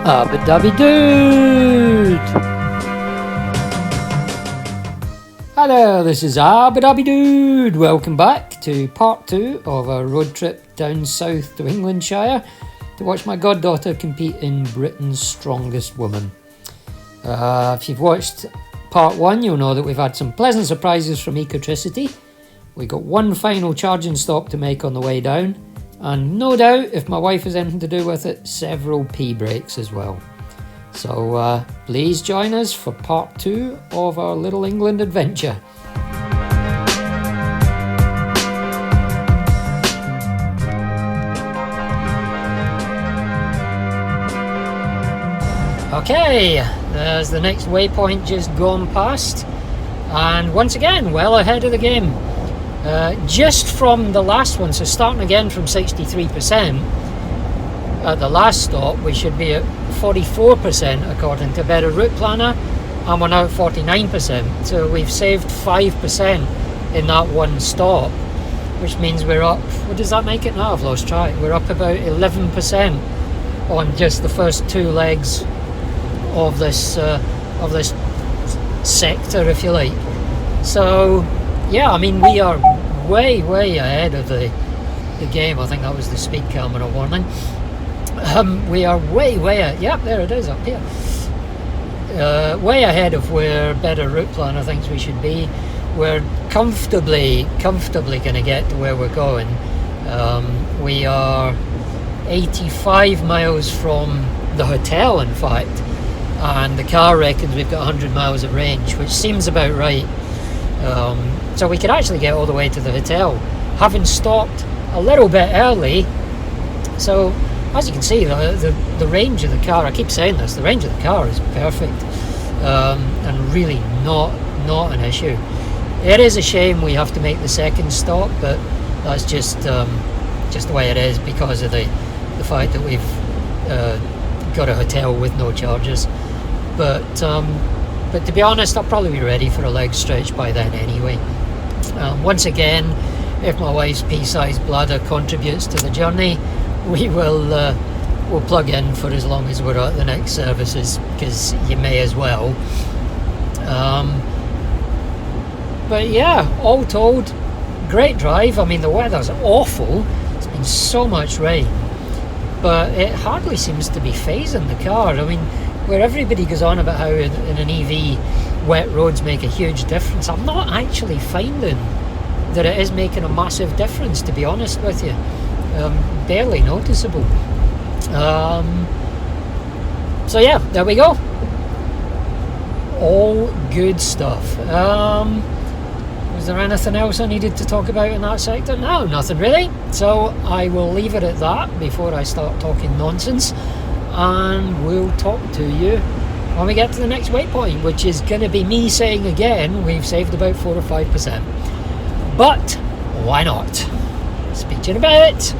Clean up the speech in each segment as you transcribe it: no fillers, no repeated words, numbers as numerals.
Abba-dabby dude! Hi there, this is Abba-dabby dude. Welcome back to part 2 of our road trip down south to Englandshire to watch my goddaughter compete in Britain's Strongest Woman. If you've watched part 1, you'll know that we've had some pleasant surprises from Ecotricity. We got one final charging stop to make on the way down, and no doubt, if my wife has anything to do with it, several pee breaks as well. So please join us for part 2 of our Little England adventure. Okay, there's the next waypoint just gone past, and once again, well ahead of the game. Just from the last one, so starting again from 63%, at the last stop we should be at 44% according to Better Route Planner, and we're now at 49%, so we've saved 5% in that one stop, which means we're up, what does that make it now? I've lost track. We're up about 11% on just the first two legs of this sector, if you like. So yeah, I mean, we are way ahead of the game. I think that was the speed camera warning. We are way ahead. Yep, there it is up here. Way ahead of where Better Route Planner thinks we should be. We're comfortably going to get to where we're going. We are 85 miles from the hotel, in fact, and the car reckons we've got 100 miles of range, which seems about right. So we could actually get all the way to the hotel, having stopped a little bit early. So as you can see, the range of the car, I keep saying this, the range of the car is perfect, and really not an issue. It is a shame we have to make the second stop, but that's just the way it is because of the fact that we've got a hotel with no charges. But to be honest, I'll probably be ready for a leg stretch by then anyway. Once again, if my wife's pea-sized bladder contributes to the journey, we'll plug in for as long as we're at the next services, because you may as well. But yeah, all told, great drive. I mean, the weather's awful. It's been so much rain, but it hardly seems to be phasing the car. I mean, where everybody goes on about how in an EV wet roads make a huge difference, I'm not actually finding that it is making a massive difference, to be honest with you. Barely noticeable. So yeah, there we go. All good stuff. Was there anything else I needed to talk about in that sector? No, nothing really. So I will leave it at that before I start talking nonsense, and we'll talk to you when we get to the next waypoint, which is going to be me saying again we've saved about 4 or 5%. But why not? Speak to you in a bit.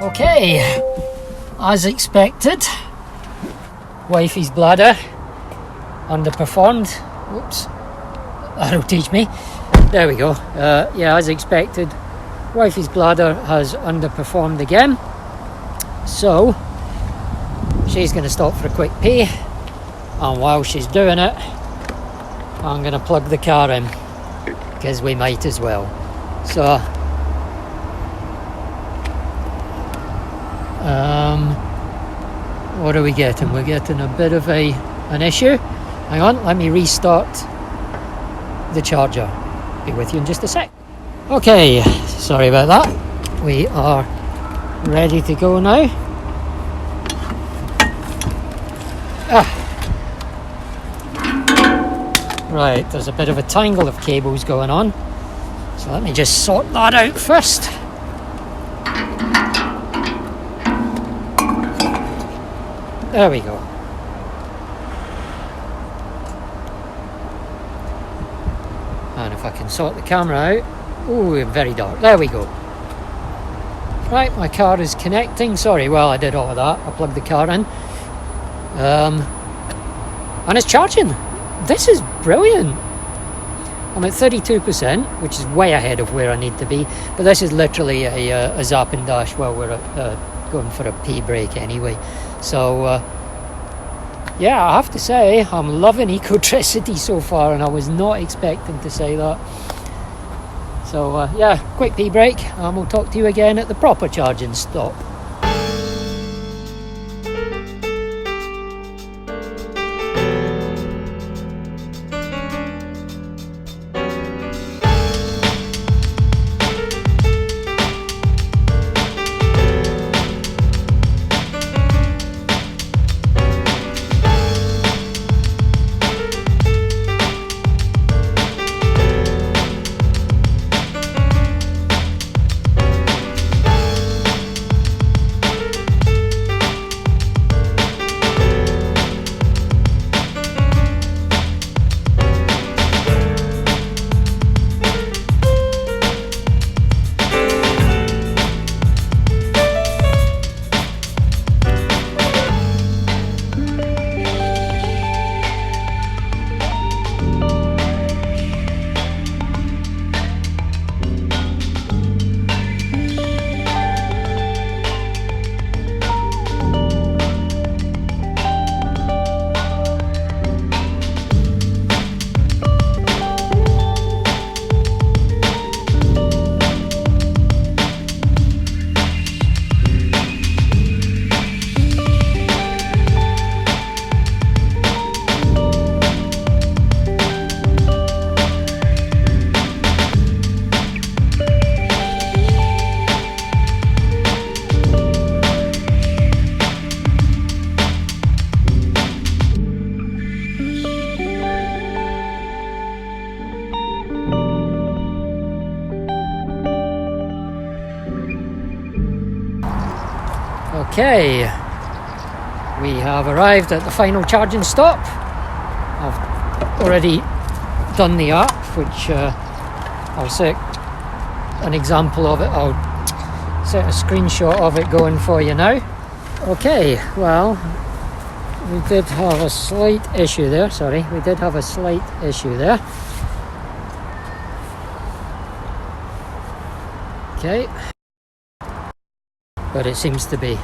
Okay, as expected, wifey's bladder underperformed. Whoops, that'll teach me. There we go. Yeah, as expected, wifey's bladder has underperformed again. So she's going to stop for a quick pee, and while she's doing it, I'm going to plug the car in, because we might as well. So what are we getting? We're getting a bit of an issue. Hang on, let me restart the charger. Be with you in just a sec. Okay, sorry about that. We are ready to go now. Right, there's a bit of a tangle of cables going on, so let me just sort that out first. There we go. And if I can sort the camera out. Ooh, very dark. There we go. Right, my car is connecting. Sorry, well, I did all of that. I plugged the car in. And it's charging. This is brilliant. I'm at 32%, which is way ahead of where I need to be. But this is literally a zap and dash while we're going for a pee break anyway. So, yeah, I have to say, I'm loving Ecotricity so far, and I was not expecting to say that. So, yeah, quick pee break, and we'll talk to you again at the proper charging stop. Okay, we have arrived at the final charging stop. I've already done the app, which I'll set an example of it. I'll set a screenshot of it going for you now. Okay, well, we did have a slight issue there. Okay, but it seems to be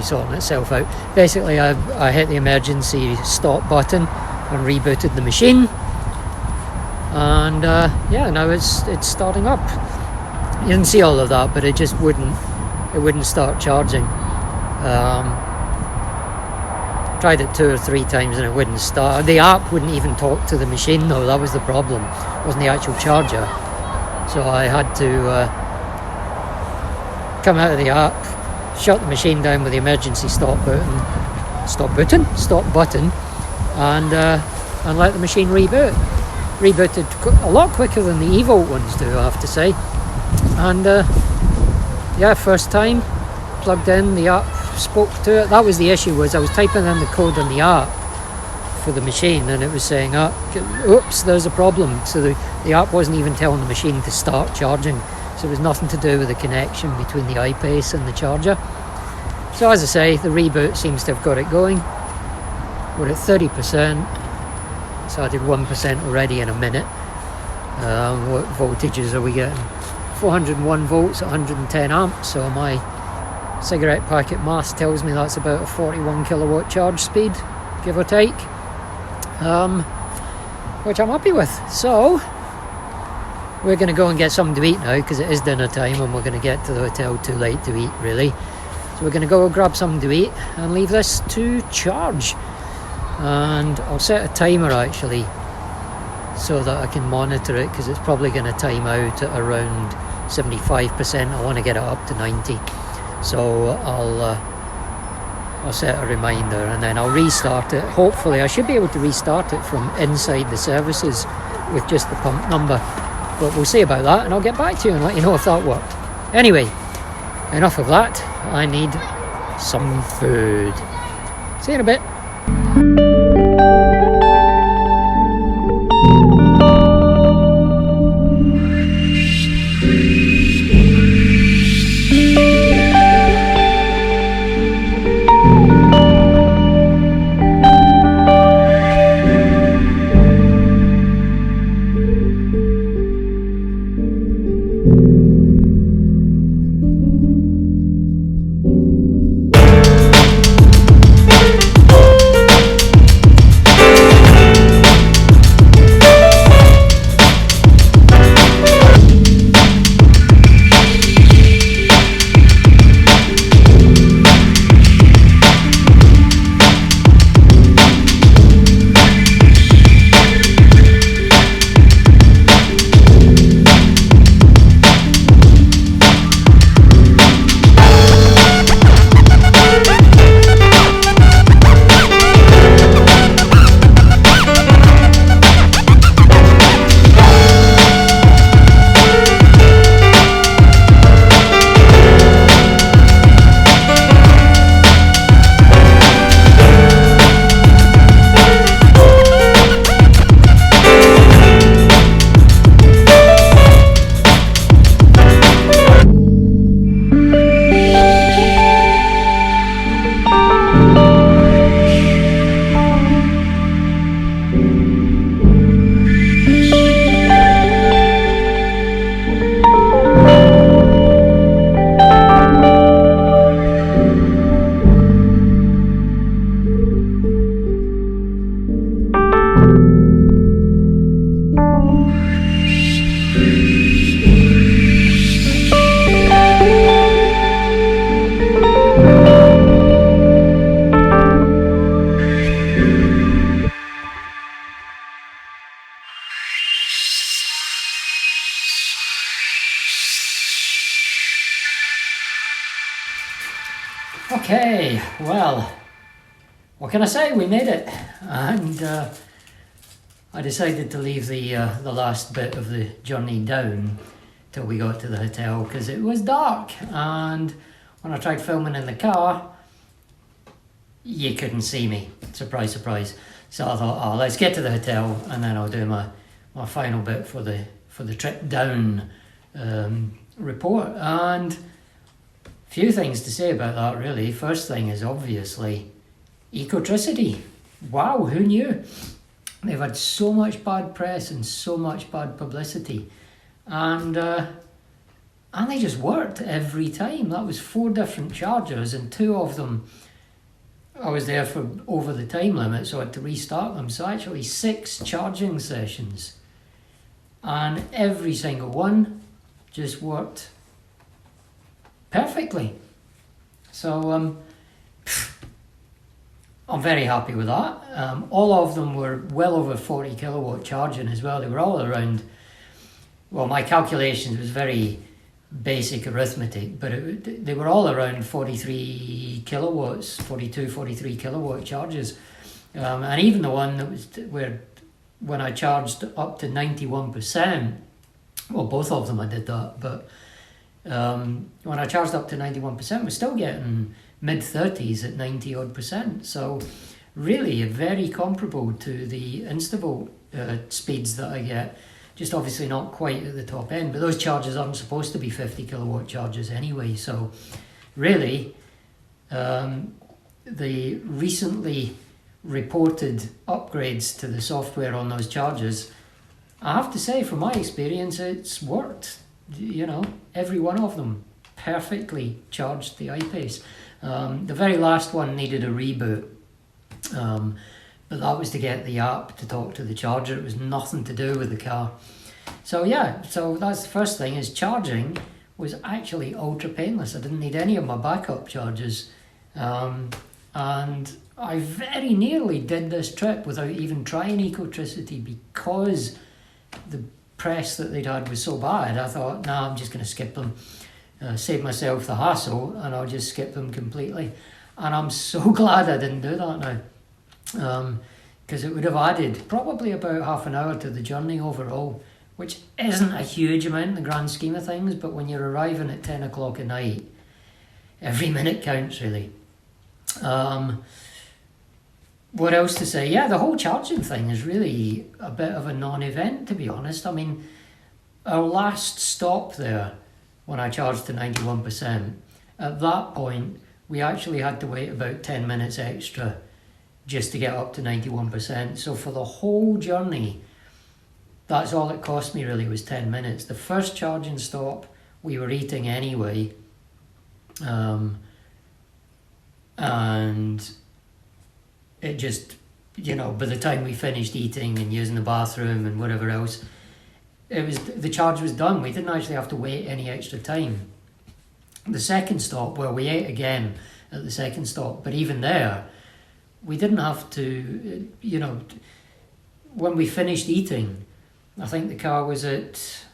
sorting itself out. Basically, I hit the emergency stop button and rebooted the machine, and yeah, now it's starting up. You didn't see all of that, but it just wouldn't start charging. Tried it 2 or 3 times and it wouldn't start. The app wouldn't even talk to the machine though. That was the problem. It wasn't the actual charger. So I had to come out of the app, shut the machine down with the emergency stop button, and let the machine reboot. Rebooted a lot quicker than the Evo ones do, I have to say. And yeah, first time plugged in, the app spoke to it. That was the issue, was I was typing in the code on the app for the machine and it was saying, oops, there's a problem. So the app wasn't even telling the machine to start charging. So So it was nothing to do with the connection between the iPace and the charger. So as I say, the reboot seems to have got it going. We're at 30%, so I did 1% already in a minute. What voltages are we getting? 401 volts at 110 amps, so my cigarette packet math tells me that's about a 41 kilowatt charge speed, give or take, which I'm happy with. So we're going to go and get something to eat now, because it is dinner time and we're going to get to the hotel too late to eat, really. So we're going to go grab something to eat and leave this to charge. And I'll set a timer actually, so that I can monitor it, because it's probably going to time out at around 75%. I want to get it up to 90. So I'll set a reminder and then I'll restart it. Hopefully I should be able to restart it from inside the services with just the pump number. But we'll see about that, and I'll get back to you and let you know if that worked. Anyway, enough of that. I need some food. See you in a bit. Okay, well, what can I say? We made it, and I decided to leave the last bit of the journey down till we got to the hotel, because it was dark, and when I tried filming in the car, you couldn't see me. Surprise, surprise. So I thought, oh, let's get to the hotel, and then I'll do my final bit for the trip down report. And few things to say about that, really. First thing is obviously Ecotricity. Wow, who knew? They've had so much bad press and so much bad publicity, and they just worked every time. That was 4 different chargers, and 2 of them I was there for over the time limit, so I had to restart them. So actually 6 charging sessions, and every single one just worked perfectly. So I'm very happy with that. All of them were well over 40 kilowatt charging as well. They were all around, well, my calculations was very basic arithmetic, but they were all around 43 kilowatts, 42, 43 kilowatt charges. And even the one that was where when I charged up to 91%, well, both of them I did that, but when I charged up to 91%, we're still getting mid-30s at 90 odd percent. So really very comparable to the Instavolt speeds that I get. just obviously not quite at the top end. But those chargers aren't supposed to be 50 kilowatt chargers anyway. So really, the recently reported upgrades to the software on those chargers, I have to say, from my experience, it's worked. You know, every one of them perfectly charged the iPace. The very last one needed a reboot, but that was to get the app to talk to the charger. It was nothing to do with the car. So yeah, so that's the first thing, is charging was actually ultra painless. I didn't need any of my backup chargers. And I very nearly did this trip without even trying Ecotricity, because the press that they'd had was so bad. I thought, nah, I'm just going to skip them, save myself the hassle, and I'll just skip them completely. And I'm so glad I didn't do that now, because it would have added probably about half an hour to the journey overall, which isn't a huge amount in the grand scheme of things, but when you're arriving at 10 o'clock at night, every minute counts, really. What else to say? Yeah, the whole charging thing is really a bit of a non-event, to be honest. I mean, our last stop there, when I charged to 91%, at that point, we actually had to wait about 10 minutes extra just to get up to 91%. So for the whole journey, that's all it cost me really, was 10 minutes. The first charging stop, we were eating anyway. And it just, you know, by the time we finished eating and using the bathroom and whatever else, the charge was done. We didn't actually have to wait any extra time. The second stop, well, we ate again at the second stop, but even there, we didn't have to, you know, when we finished eating, I think the car was at,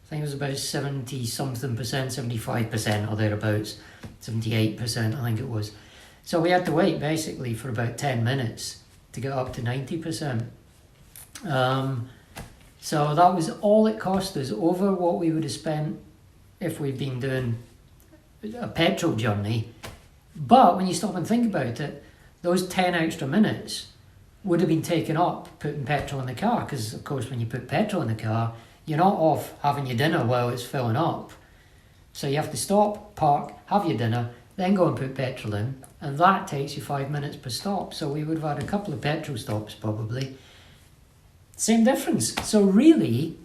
I think it was about 70 something percent, 75% or thereabouts, 78% I think it was. So we had to wait basically for about 10 minutes to get up to 90%. So that was all it cost us, over what we would have spent if we'd been doing a petrol journey. But when you stop and think about it, those 10 extra minutes would have been taken up putting petrol in the car, because of course when you put petrol in the car, you're not off having your dinner while it's filling up. So you have to stop, park, have your dinner, then go and put petrol in, and that takes you 5 minutes per stop. So we would have had a couple of petrol stops probably. Same difference. So really,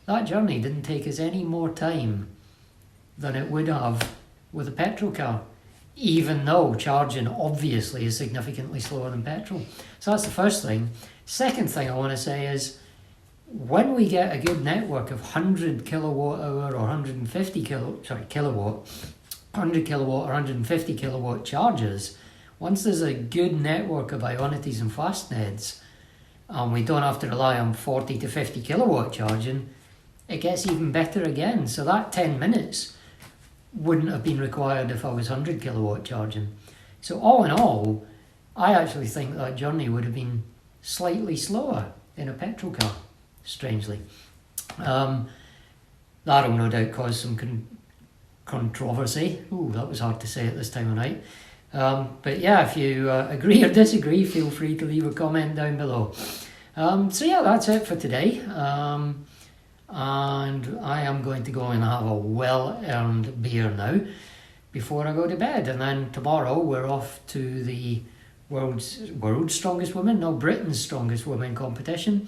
that journey didn't take us any more time than it would have with a petrol car, even though charging obviously is significantly slower than petrol. So that's the first thing. Second thing I want to say is, when we get a good network of 100 kilowatt hour or 150 kilowatt, 100 kilowatt or 150 kilowatt chargers, once there's a good network of Ionities and Fastneds, and we don't have to rely on 40 to 50 kilowatt charging, it gets even better again. So that 10 minutes wouldn't have been required if I was 100 kilowatt charging. So all in all, I actually think that journey would have been slightly slower in a petrol car, strangely. That'll no doubt cause some controversy. Ooh, that was hard to say at this time of night. But yeah, if you agree or disagree, feel free to leave a comment down below. So yeah, that's it for today. And I am going to go and have a well-earned beer now before I go to bed. And then tomorrow we're off to the world's strongest woman, no, Britain's strongest woman competition.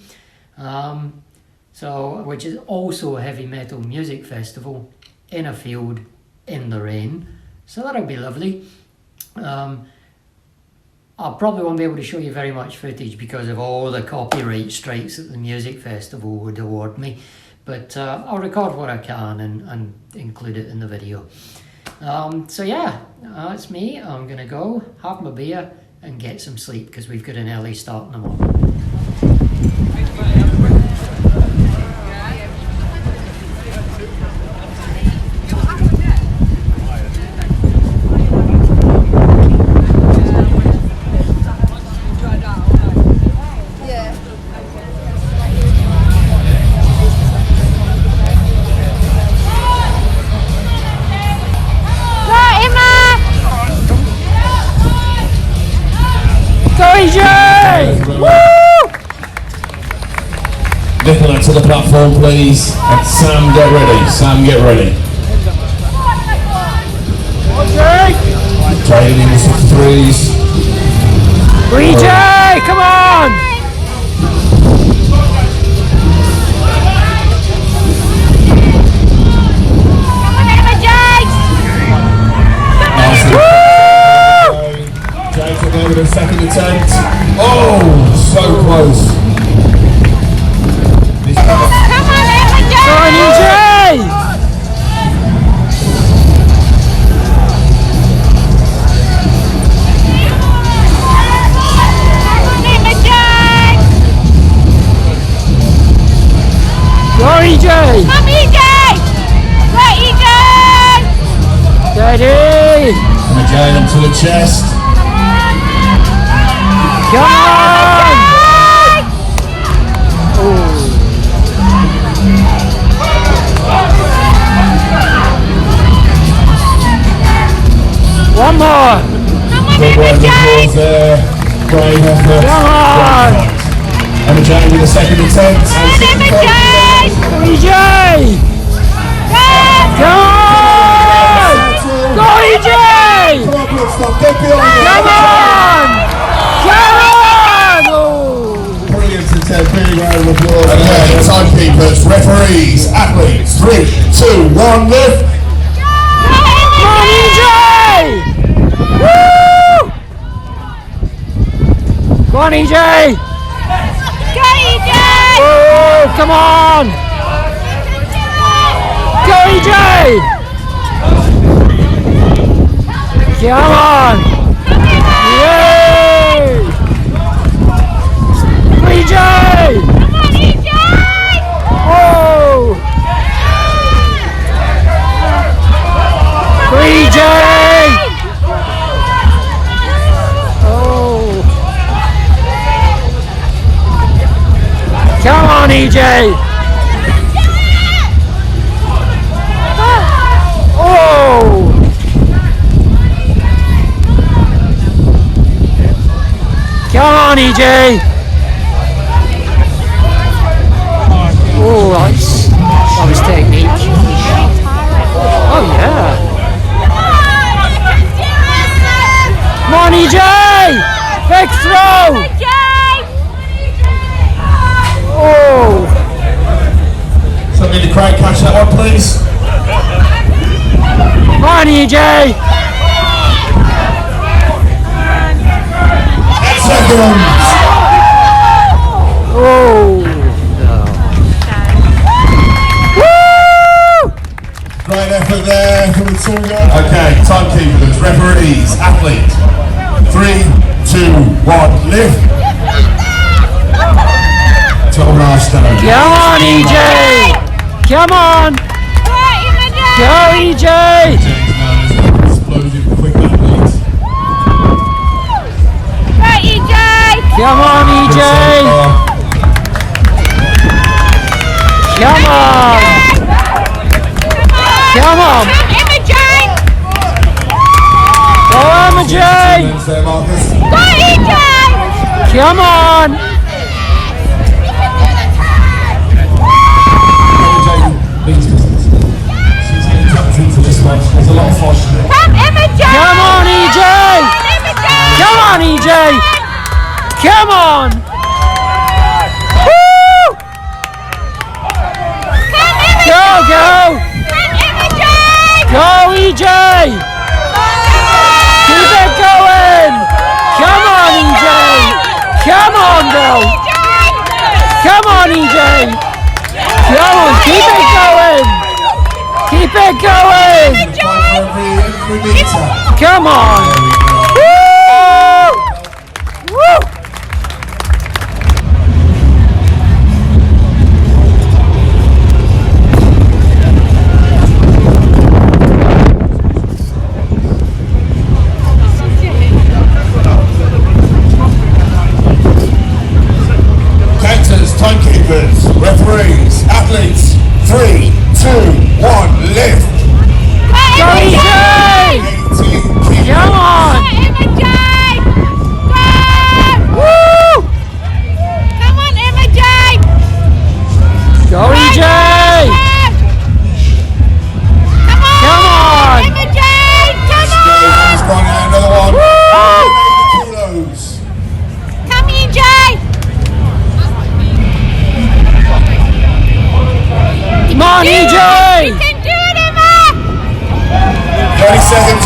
Which is also a heavy metal music festival in a field in the rain. So that'll be lovely. I probably won't be able to show you very much footage because of all the copyright strikes that the music festival would award me. But I'll record what I can and include it in the video. So yeah, that's me. I'm going to go have my beer and get some sleep because we've got an early start in the morning. to the platform, please. And Sam, get ready. Sam, get ready. Trading in 63s. BJ, come on! Jacob there with a second attempt. Oh, so close. Come on, EJ! Go EJ! Come EJ! Go EJ! Steady! And again onto the chest. Come on! One more! Come on, Good round of applause there. Brave effort. Come on! Emma Jane with a second attempt. EJ! Come on! Go EJ! Come on, pit stop. Get behind Come on! Come on! Oh. Brilliant attempt. Big round of applause. Okay, timekeepers, referees, athletes. 3, 2, 1, lift. Come on EJ! Woo! Go on EJ! Go EJ! Oh, come on! Go EJ! Come on! Yay! EJ! Come on EJ! Oh! EJ! Oh! Come on, EJ! Oh! Come on, EJ! Oh, that was technique. Oh, yeah. Come on, EJ! Big throw! Oh! Somebody in the crowd catch that one, please. Come on, EJ! 10 seconds. Oh! No. Woo! Great effort there from the Tonga. Okay, timekeepers, referees, athletes. 3, 2, 1, lift. Top milestone. Come on, EJ! Come on! Go, EJ! Explosive, quick athletes. Come on, EJ! Come on! Come on! Go, Emma Jane! There, Marcus. Come on! She's getting tucked into this one. There's a lot of fun. Come on, EJ! Come on, EJ! Come on! Woo! Go, go! Go, EJ! Keep it going! Come on, EJ! Come on, go! Come on, EJ! Come on, keep it going! Keep it going! Every meter. Come on! Woo! Woo! Counters, timekeepers, referees, athletes. 3, 2, 1, lift. Go, EJ! 18, keep Come on! Woo!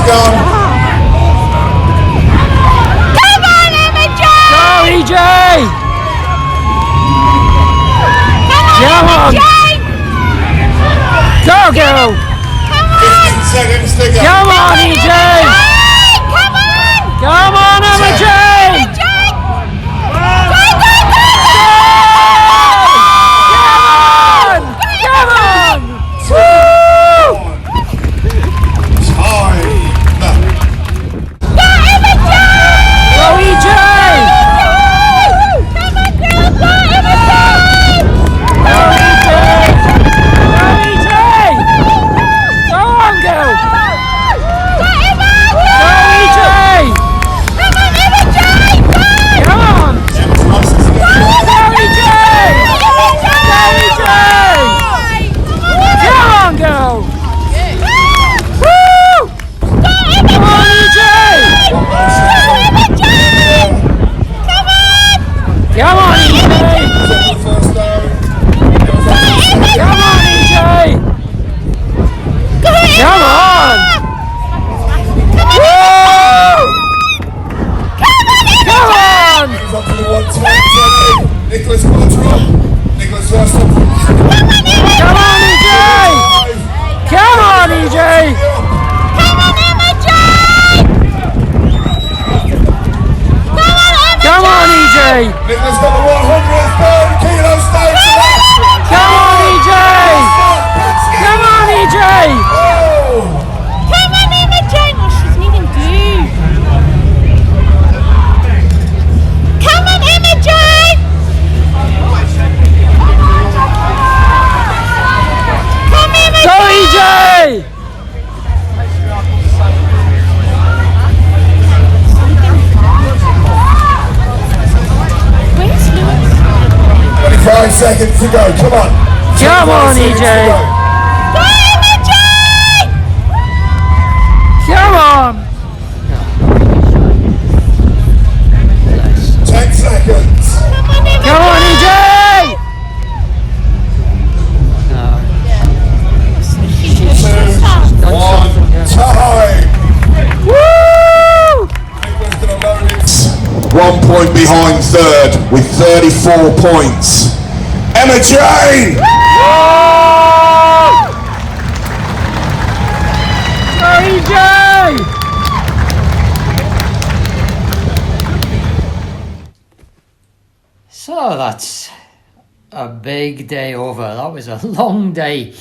gone. Come on, Imogen! Go, EJ! Come on, Come on. Imogen! Go, girl! 15 seconds to go. Come on, EJ! Come on! Come on, Imogen! Imogen! Come on! Woo! Go, EJ! Come on, girl! Go, Imogen! Go, EJ! Go, EJ! Go on, girl! Go, Imogen! Go, EJ! Come on, Imogen! Come on! Go, EJ! Go, EJ! Come on, girl! Woo! Come on, EJ! Come on, EJ! Come on, EJ! Come on! Woo! Come on! Nicholas got a drop. Nicholas first up. Come on, EJ! Come on, EJ! Come on, EJ! Nicholas got the 130 kilo stage. Come on, EJ! Come on, EJ! Come on, Imogen! Oh, she doesn't even do. Come on, Imogen! Come, Imogen! Go, EJ! Where's Lewis? 25 seconds to go. Come on. Come on, 25 seconds EJ! to go. Go, Imogen! Come on! 10 seconds. Come on, Imogen! Come on, EJ! Two, one, time. Woo! Nicholas gonna load it. 1 point behind third with 34 points. Emma Jane. Go, EJ! So that's a big day over. That was a long day.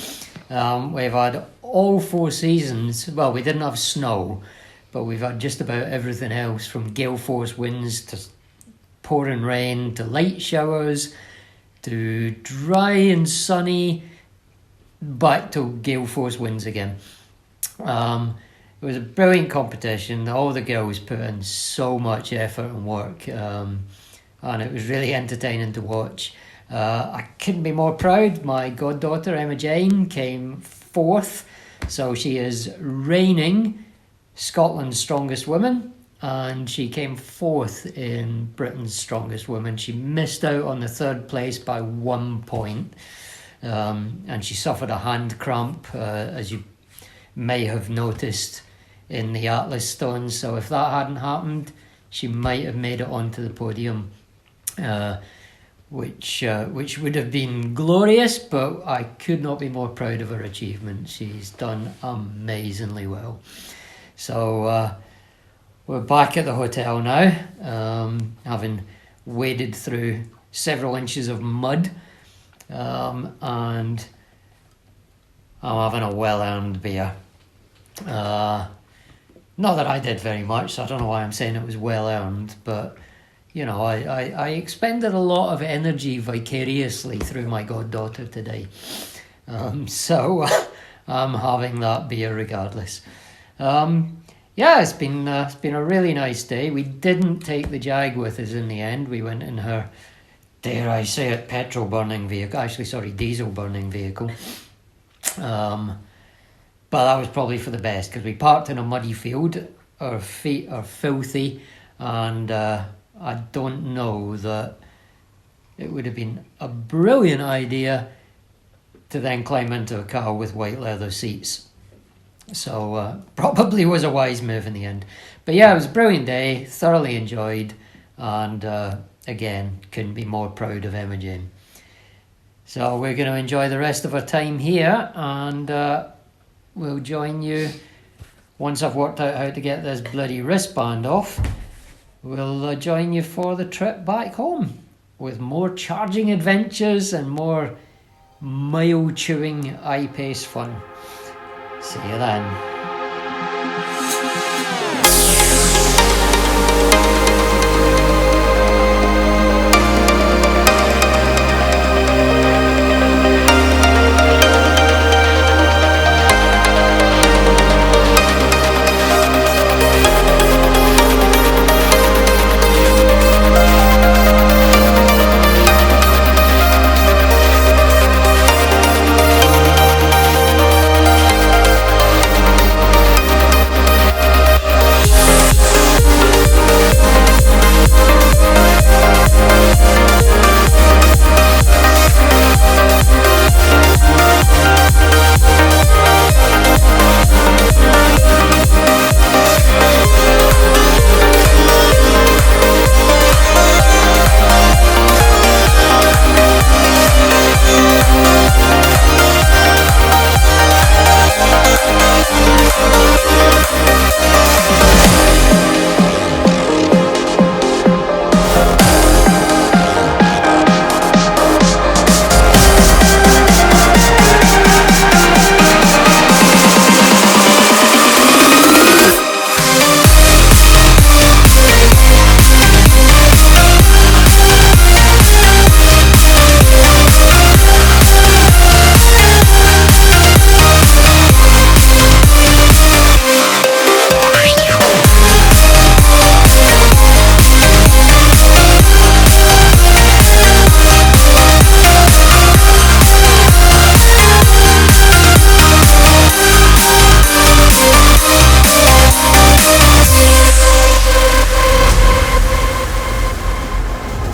We've had all 4 seasons. Well, we didn't have snow, but we've had just about everything else, from gale force winds to pouring rain to light showers to dry and sunny, back to gale force winds again. It was a brilliant competition. All the girls put in so much effort and work, and it was really entertaining to watch. I couldn't be more proud. My goddaughter Emma Jane came 4th, so she is reigning Scotland's strongest woman, and she came 4th in Britain's strongest woman. She missed out on the 3rd place by 1 point, and she suffered a hand cramp, as you may have noticed in the Atlas stones. So if that hadn't happened, she might have made it onto the podium, which would have been glorious, but I could not be more proud of her achievement. She's done amazingly well. So we're back at the hotel now, having waded through several inches of mud, and I'm having a well-earned beer. Not that I did very much, so I don't know why I'm saying it was well-earned, but you know, I expended a lot of energy vicariously through my goddaughter today. So I'm having that beer regardless. Yeah, it's been a really nice day. We didn't take the Jag with us in the end. We went in her, dare I say it, petrol burning vehicle. Actually, sorry, diesel burning vehicle. But that was probably for the best, because we parked in a muddy field. Our feet are filthy, and I don't know that it would have been a brilliant idea to then climb into a car with white leather seats. So probably was a wise move in the end. But yeah, it was a brilliant day, thoroughly enjoyed, and again, couldn't be more proud of Imogen. So we're going to enjoy the rest of our time here, and we'll join you once I've worked out how to get this bloody wristband off. We'll join you for the trip back home with more charging adventures and more mile-chewing eye-pace fun. See you then.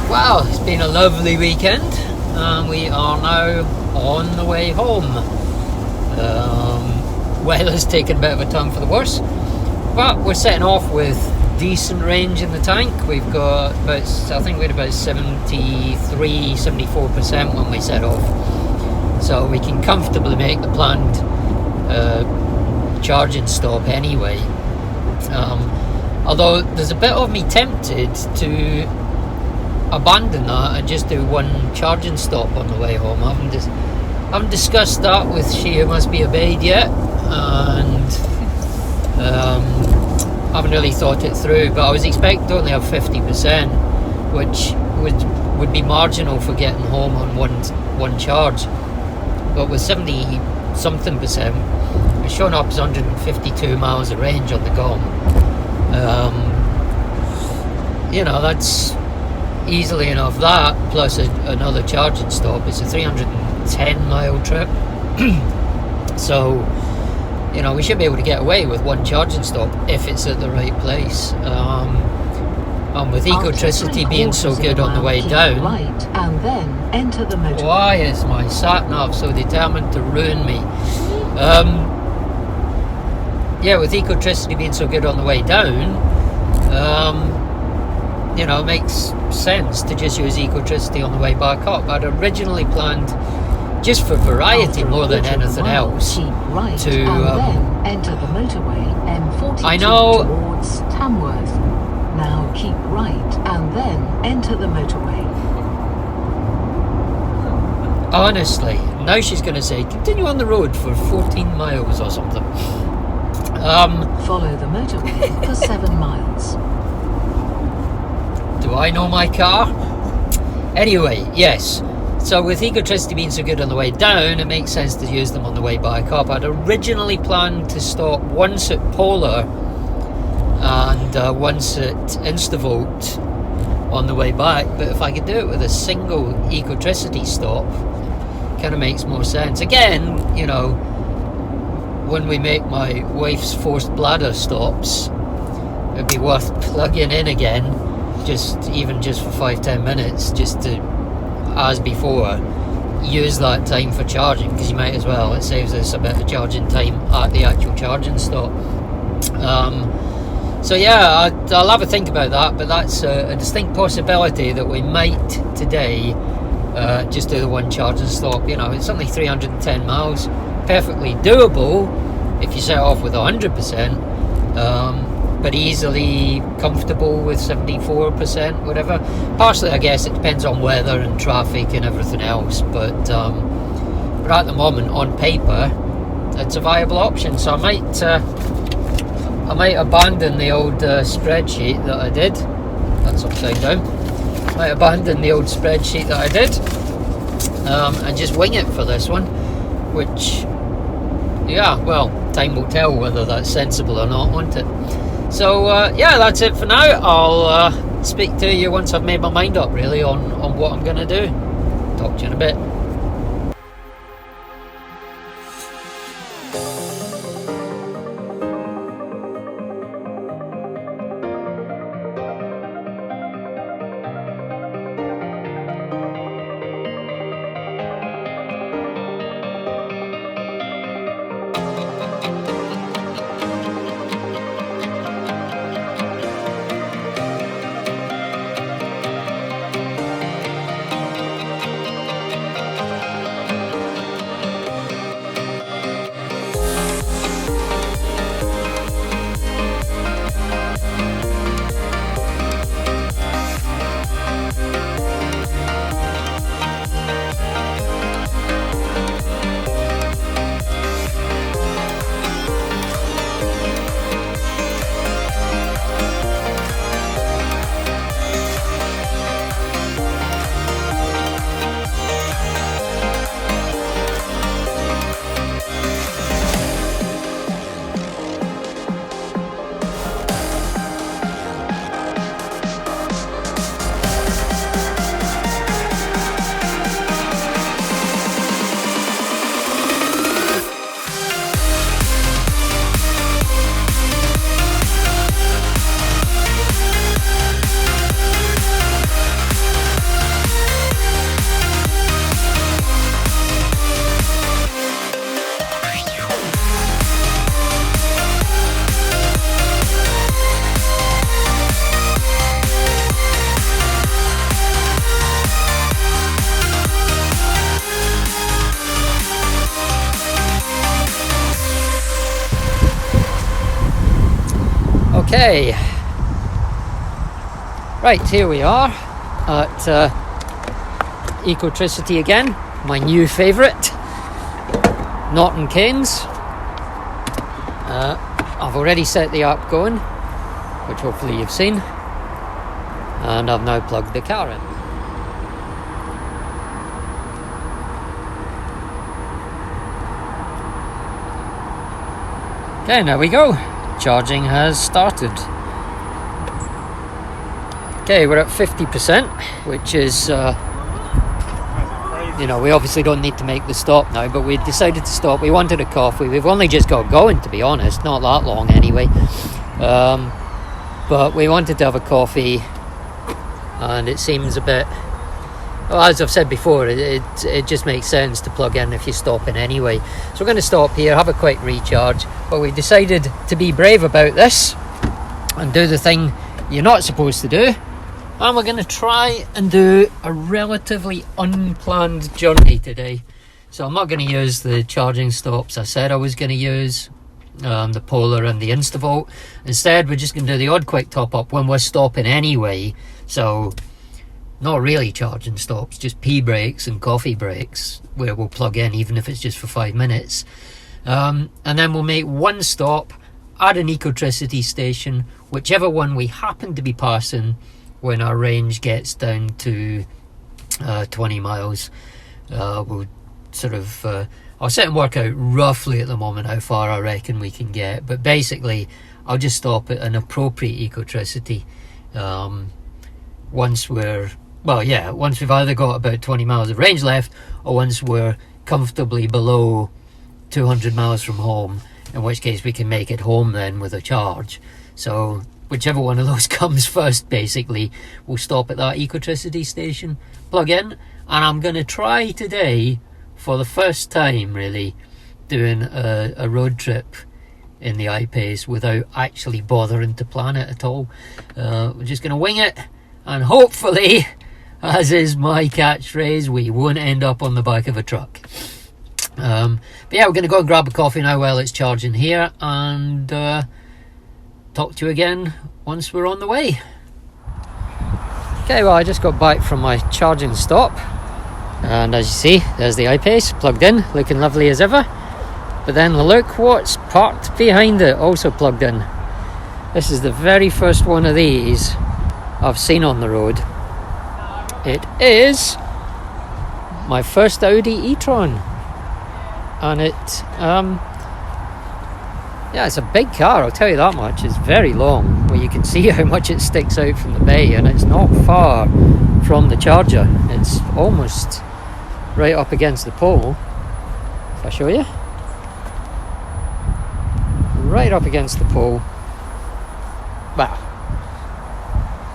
Well, it's been a lovely weekend, and we are now on the way home. Weather's taken a bit of a turn for the worse, but we're setting off with decent range in the tank. We've got about, I think we had about 73-74% when we set off, so we can comfortably make the planned charging stop anyway. Although there's a bit of me tempted to abandon that and just do one charging stop on the way home. I haven't discussed that with she who must be obeyed yet, and haven't really thought it through, but I was expecting to only have 50%, which would be marginal for getting home on one charge, but with 70 something percent, it's showing up as 152 miles of range on the GOM. You know, that's easily enough. That plus another charging stop, it's a 310 mile trip. So, you know, we should be able to get away with one charging stop if it's at the right place. And with Ecotricity being so good on the way down, right, and then enter the motorway. Why is my sat-nav so determined to ruin me? Yeah, with Ecotricity being so good on the way down, you know, it makes sense to just use Ecotricity on the way back up. I'd originally planned, just for variety more than anything else, keep right, to and then enter the motorway M42 I know towards Tamworth. Now keep right and then enter the motorway. honestly, now she's going to say continue on the road for 14 miles or something. Follow the motorway for 7 miles. Do I know my car? Anyway, yes. So with Ecotricity being so good on the way down, it makes sense to use them on the way back up. I'd originally planned to stop once at Polar and once at Instavolt on the way back, but if I could do it with a single Ecotricity stop, kind of makes more sense. Again, you know, when we make my wife's forced bladder stops, it'd be worth plugging in again, even just for 5-10 minutes, just to, as before, use that time for charging, because you might as well. It saves us a bit of charging time at the actual charging stop. So yeah, I'll have a think about that, but that's a distinct possibility that we might today just do the one charging stop. You know, it's only 310 miles, perfectly doable if you set off with 100%, but easily comfortable with 74%, whatever. Partially, I guess, it depends on weather and traffic and everything else, but at the moment, on paper, it's a viable option. So I might abandon the old spreadsheet that I did. That's upside down. I might abandon the old spreadsheet that I did and just wing it for this one, which, yeah, well, time will tell whether that's sensible or not, won't it? So yeah, that's it for now. I'll speak to you once I've made my mind up, really, on what I'm going to do. Talk to you in a bit. Okay, right, here we are at Ecotricity again, my new favourite, Norton Keynes. I've already set the app going, which hopefully you've seen, and I've now plugged the car in. Okay, there we go. Charging has started. Okay, we're at 50%, which is, you know, we obviously don't need to make the stop now, but we decided to stop. We wanted a coffee. We've only just got going, to be honest, not that long anyway. But we wanted to have a coffee, and it seems a bit, well, as I've said before, it just makes sense to plug in if you're stopping anyway. So we're going to stop here, have a quick recharge, but we decided to be brave about this and do the thing you're not supposed to do, and we're going to try and do a relatively unplanned journey today. So I'm not going to use the charging stops I said I was going to use, the Polar and the Instavolt. Instead, we're just going to do the odd quick top up when we're stopping anyway. So not really charging stops, just pee breaks and coffee breaks where we'll plug in, even if it's just for 5 minutes. And then we'll make one stop at an Ecotricity station, whichever one we happen to be passing when our range gets down to 20 miles. We'll sort of, I'll sit and work out roughly at the moment how far I reckon we can get, but basically I'll just stop at an appropriate Ecotricity once we're, well, yeah, once we've either got about 20 miles of range left, or once we're comfortably below 200 miles from home, in which case we can make it home then with a charge. So whichever one of those comes first, basically, we'll stop at that Ecotricity station, plug in, and I'm going to try today, for the first time really, doing a road trip in the I-Pace without actually bothering to plan it at all. We're just going to wing it, and hopefully, as is my catchphrase, we won't end up on the back of a truck. But yeah, we're going to go and grab a coffee now while it's charging here, and talk to you again once we're on the way. Okay, well, I just got back from my charging stop, and as you see, there's the I-Pace plugged in, looking lovely as ever. But then look what's parked behind it, also plugged in. This is the very first one of these I've seen on the road. It is my first Audi e-tron, and yeah, it's a big car, I'll tell you that much. It's very long, where you can see how much it sticks out from the bay, and it's not far from the charger. It's almost right up against the pole. If I show you, right up against the pole. Well,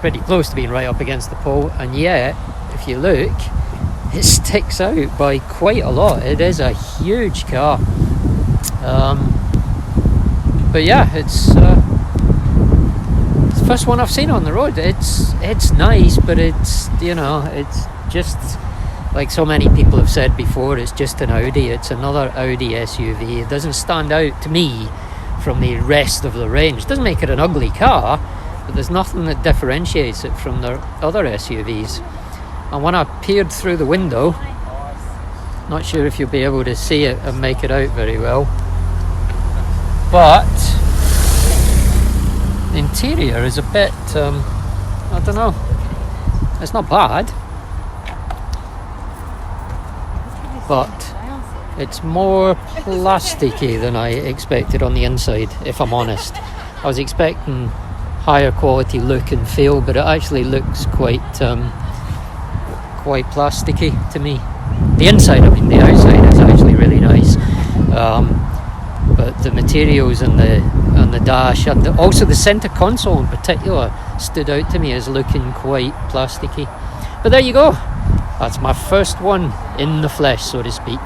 pretty close to being right up against the pole, and yet, if you look, it sticks out by quite a lot. It is a huge car. But yeah, it's the first one I've seen on the road. It's nice, but it's, you know, it's just like so many people have said before, it's just an Audi. It's another Audi SUV. It doesn't stand out to me from the rest of the range. It doesn't make it an ugly car, but there's nothing that differentiates it from the other SUVs. And when I peered through the window, not sure if you'll be able to see it and make it out very well, but the interior is a bit, I don't know, it's not bad, but it's more plasticky than I expected on the inside, if I'm honest. I was expecting higher quality look and feel, but it actually looks quite plasticky to me. The inside, I mean, the outside is actually really nice. But the materials and the dash, and also the centre console in particular, stood out to me as looking quite plasticky. But there you go. That's my first one in the flesh, so to speak.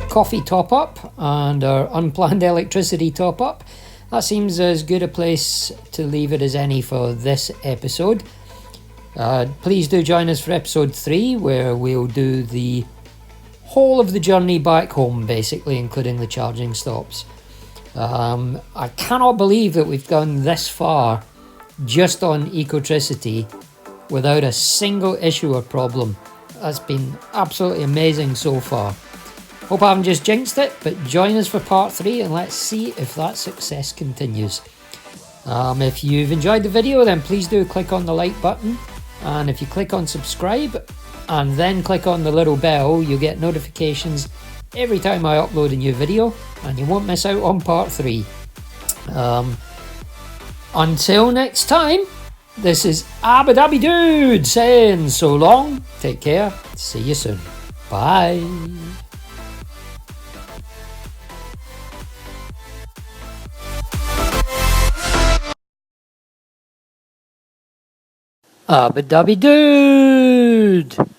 Coffee top up and our unplanned electricity top up. That seems as good a place to leave it as any for this episode. Please do join us for episode 3, where we'll do the whole of the journey back home, basically, including the charging stops. I cannot believe that we've gone this far just on Ecotricity without a single issue or problem. That's been absolutely amazing so far. Hope I haven't just jinxed it, but join us for part 3 and let's see if that success continues. If you've enjoyed the video, then please do click on the like button, and if you click on subscribe and then click on the little bell, you'll get notifications every time I upload a new video, and you won't miss out on part 3. Until next time, this is Abu Dhabi Dude saying so long, take care, see you soon, bye. Abu Dhabi Dude!